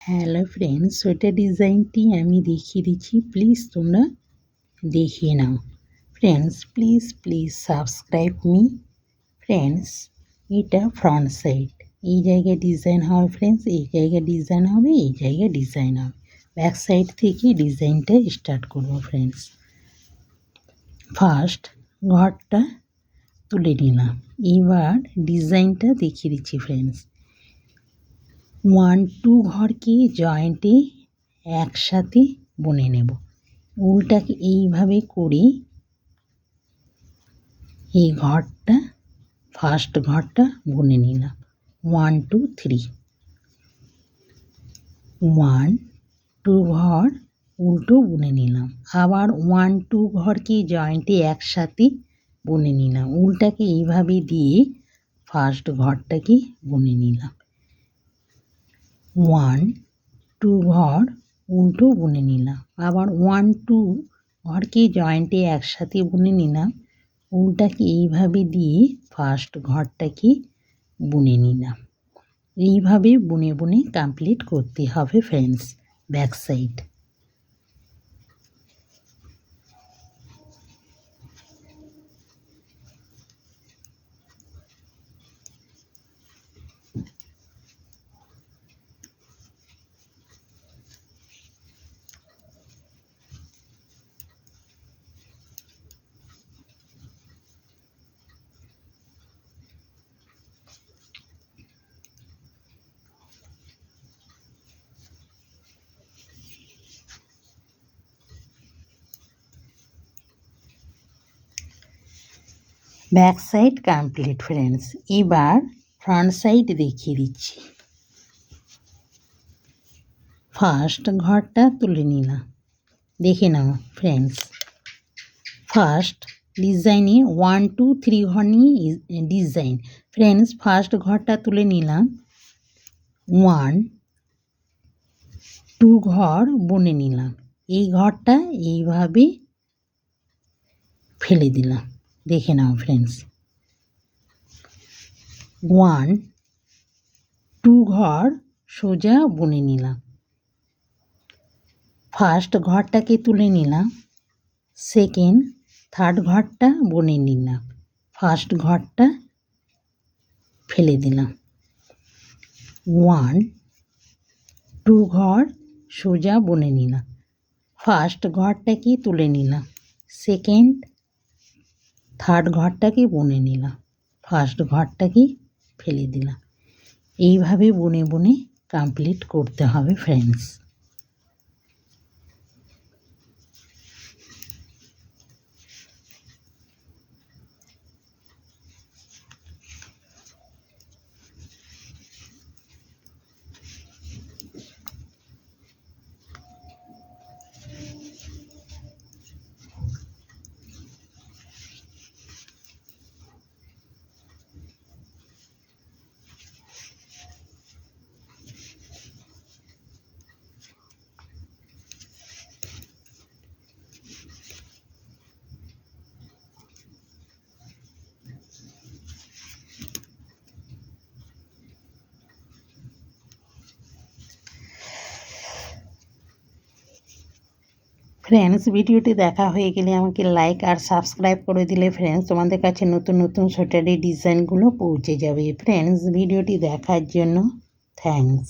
Hello friends, sweater ডিজাইনটি আমি দেখিয়ে দিচ্ছি, প্লিজ তোমরা দেখিয়ে নাও। Friends please subscribe me. Friends এটা ফ্রন্ট সাইড, এই জায়গায় ডিজাইন হবে ফ্রেন্ডস, এই জায়গায় ডিজাইন হবে, এই জায়গায় ডিজাইন হবে। ব্যাক সাইড থেকে ডিজাইনটা স্টার্ট করবো ফ্রেন্ডস। ফার্স্ট ঘরটা তুলে নিলাম, এবার ডিজাইনটা দেখিয়ে দিচ্ছি ফ্রেন্ডস। 1-2 ঘরকে জয়েন্টে একসাথে বুনে নেব। উলটাকে এইভাবে করে এই ঘরটা ফার্স্ট ঘরটা বুনে নিলাম। 1 2 3, 1 2 ঘর উল্টো বুনে নিলাম। আবার 1 2 ঘরকে জয়েন্টে একসাথে বুনে নিলাম। উলটাকে এইভাবে দিয়ে ফার্স্ট ঘরটাকে বুনে নিলাম। 1 2 ঘর উল্টো বুনে নিলাম। আবার 1 2 ঘরকে জয়েন্টে একসাথে বুনে নিলাম। উলটাকে এইভাবে দিয়ে ফার্স্ট ঘরটাকে বুনে নিলাম। এইভাবে বুনে বুনে কমপ্লিট করতে হবে friends back side. Back side complete friends. এবার ফ্রন্ট সাইড দেখিয়ে দিচ্ছি। ফার্স্ট ঘরটা তুলে নিলাম, দেখে নাও ফ্রেন্ডস। ফার্স্ট ডিজাইনে 1 2 3 ঘর নিয়ে ডিজাইন ফ্রেন্ডস। ফার্স্ট ঘরটা তুলে নিলাম, 1 2 ঘর বুনে নিলাম। এই ঘরটা এইভাবে ফেলে দিলাম, দেখে নাও ফ্রেন্ডস। 1 2 ঘর সোজা বুনে নিলাম। ফার্স্ট ঘরটাকে তুলে নিলাম, সেকেন্ড থার্ড ঘরটা বুনে নিলাম। ফার্স্ট ঘরটা ফেলে দিলাম। 1 2 ঘর সোজা বুনে নিলাম। ফার্স্ট ঘরটাকে তুলে নিলাম, সেকেন্ড থার্ড ঘরটাকে বুনে নিলাম। ফার্স্ট ঘরটাকে ফেলে দিলাম। এইভাবে বুনে বুনে কমপ্লিট করতে হবে ফ্রেন্ডস। ফ্রেন্ডস ভিডিওটি দেখা হয়ে গেলে আমাকে লাইক আর সাবস্ক্রাইব করে দিলে ফ্রেন্ডস তোমাদের কাছে নতুন নতুন সোয়েটারের ডিজাইনগুলো পৌঁছে যাবে। ফ্রেন্ডস ভিডিওটি দেখার জন্য থ্যাঙ্কস।